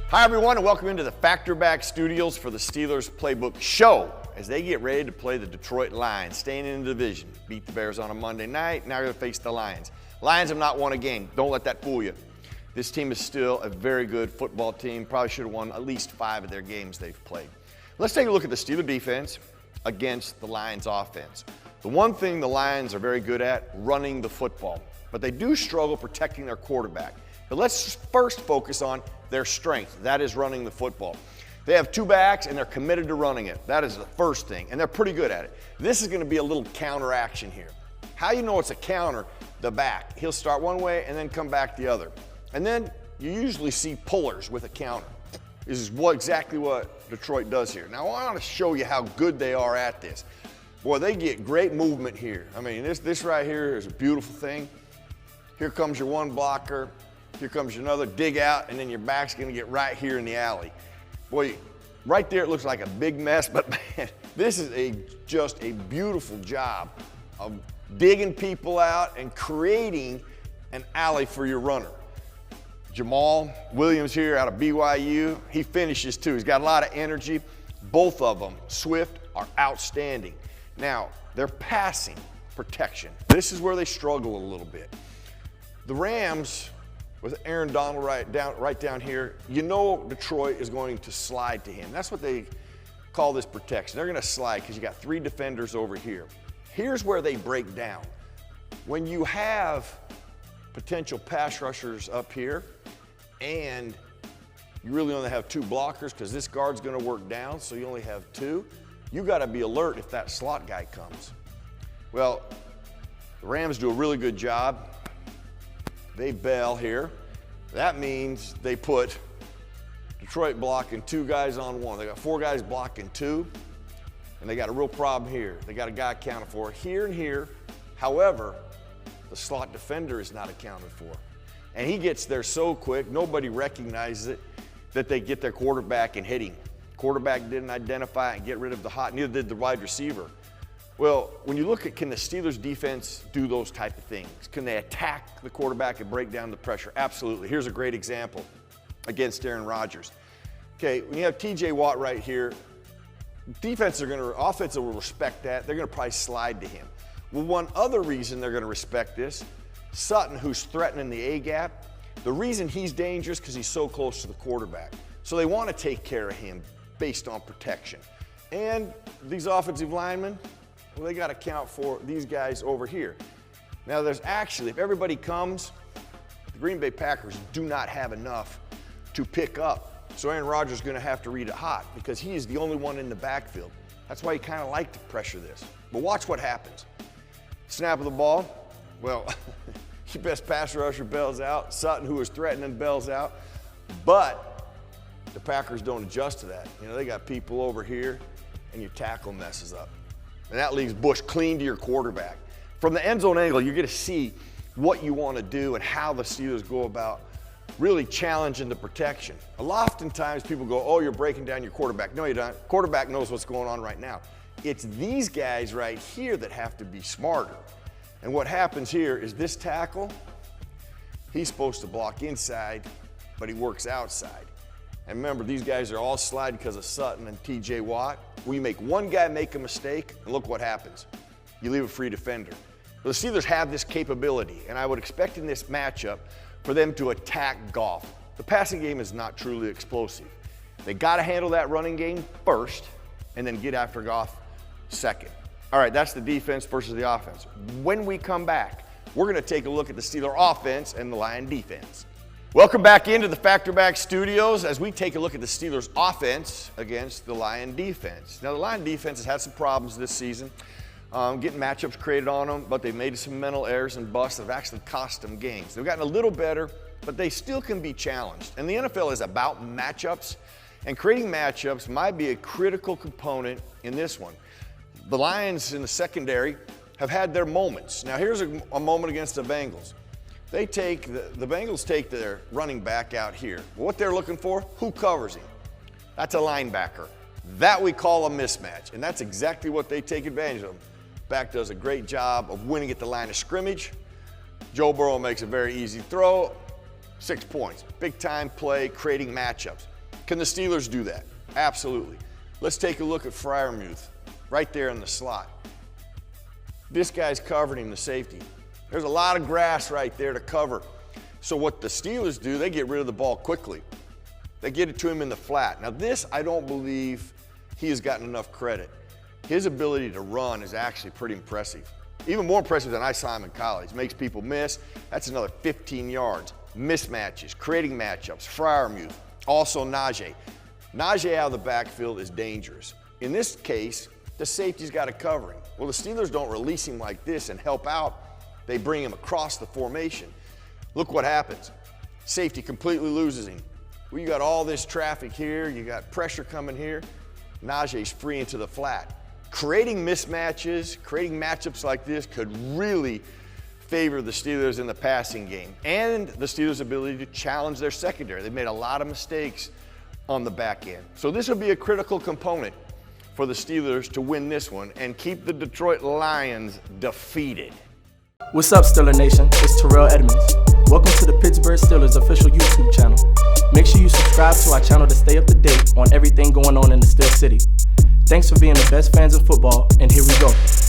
Hi everyone, and welcome into the Factor Back Studios for the Steelers Playbook show as they get ready to play the Detroit Lions, staying in the division. Beat the Bears on a Monday night, now they're going to face the Lions. Lions have not won a game. Don't let that fool you. This team is still a very good football team. Probably should have won at least 5 of their games they've played. Let's take a look at the Steelers defense against the Lions offense. The one thing the Lions are very good at, running the football, but they do struggle protecting their quarterback. But let's first focus on their strength. That is running the football. They have 2 backs and they're committed to running it. That is the first thing, and they're pretty good at it. This is going to be a little counter action here. How you know it's a counter? The back. He'll start one way and then come back the other. And then you usually see pullers with a counter. This is exactly what Detroit does here. Now I want to show you how good they are at this. Boy, they get great movement here. I mean, this right here is a beautiful thing. Here comes your one blocker. Here comes another, dig out, and then your back's going to get right here in the alley. Boy, right there it looks like a big mess, but man, this is just a beautiful job of digging people out and creating an alley for your runner. Jamal Williams here out of BYU, he finishes too. He's got a lot of energy. Both of them, Swift, are outstanding. Now, their passing protection. This is where they struggle a little bit. The Rams, with Aaron Donald right down here, you know Detroit is going to slide to him. That's what they call this protection. They're going to slide because you got 3 defenders over here. Here's where they break down. When you have potential pass rushers up here and you really only have 2 blockers because this guard's going to work down, so you only have 2, you got to be alert if that slot guy comes. Well, the Rams do a really good job. They bail here. That means they put Detroit blocking 2 guys on 1. They got 4 guys blocking 2, and they got a real problem here. They got a guy accounted for here and here. However, the slot defender is not accounted for. And he gets there so quick, nobody recognizes it, that they get their quarterback and hit him. Quarterback didn't identify and get rid of the hot, neither did the wide receiver. Well, when you look at, can the Steelers defense do those type of things? Can they attack the quarterback and break down the pressure? Absolutely. Here's a great example against Aaron Rodgers. Okay, when you have TJ Watt right here, offense will respect that. They're going to probably slide to him. Well, one other reason they're going to respect this, Sutton, who's threatening the A-gap, the reason he's dangerous because he's so close to the quarterback. So they want to take care of him based on protection. And these offensive linemen, well, they got to count for these guys over here. Now, there's actually, if everybody comes, the Green Bay Packers do not have enough to pick up. So Aaron Rodgers is going to have to read it hot because he is the only one in the backfield. That's why you kind of like to pressure this. But watch what happens. Snap of the ball. Well, your best pass rusher bails out. Sutton, who was threatening, bails out. But the Packers don't adjust to that. You know, they got people over here, and your tackle messes up. And that leaves Bush clean to your quarterback. From the end zone angle, you're going to see what you want to do and how the Steelers go about really challenging the protection. Oftentimes people go, oh, you're breaking down your quarterback. No, you don't. Quarterback knows what's going on right now. It's these guys right here that have to be smarter. And what happens here is this tackle, he's supposed to block inside, but he works outside. And remember, these guys are all sliding because of Sutton and TJ Watt. We make one guy make a mistake, and look what happens. You leave a free defender. The Steelers have this capability, and I would expect in this matchup for them to attack Goff. The passing game is not truly explosive. They got to handle that running game first, and then get after Goff second. All right, that's the defense versus the offense. When we come back, we're going to take a look at the Steeler offense and the Lion defense. Welcome back into the Factor Back Studios as we take a look at the Steelers offense against the Lion defense. Now, the Lion defense has had some problems this season, getting matchups created on them, but they've made some mental errors and busts that have actually cost them games. They've gotten a little better, but they still can be challenged. And the NFL is about matchups, and creating matchups might be a critical component in this one. The Lions in the secondary have had their moments. Now, here's a moment against the Bengals. The Bengals take their running back out here. What they're looking for, who covers him? That's a linebacker. That we call a mismatch, and that's exactly what they take advantage of. Back does a great job of winning at the line of scrimmage. Joe Burrow makes a very easy throw, 6 points. Big time play, creating matchups. Can the Steelers do that? Absolutely. Let's take a look at Freiermuth, right there in the slot. This guy's covering the safety. There's a lot of grass right there to cover. So what the Steelers do, they get rid of the ball quickly. They get it to him in the flat. Now this, I don't believe he has gotten enough credit. His ability to run is actually pretty impressive. Even more impressive than I saw him in college. Makes people miss. That's another 15 yards. Mismatches, creating matchups. Freiermuth, also Najee. Najee out of the backfield is dangerous. In this case, the safety's got a covering. Well, the Steelers don't release him like this and help out. They bring him across the formation. Look what happens. Safety completely loses him. Well, you got all this traffic here. You got pressure coming here. Najee's free into the flat. Creating mismatches, creating matchups like this could really favor the Steelers in the passing game and the Steelers' ability to challenge their secondary. They've made a lot of mistakes on the back end. So this will be a critical component for the Steelers to win this one and keep the Detroit Lions defeated. What's up, Steeler Nation? It's Terrell Edmonds. Welcome to the Pittsburgh Steelers official YouTube channel. Make sure you subscribe to our channel to stay up to date on everything going on in the Steel City. Thanks for being the best fans of football, and here we go.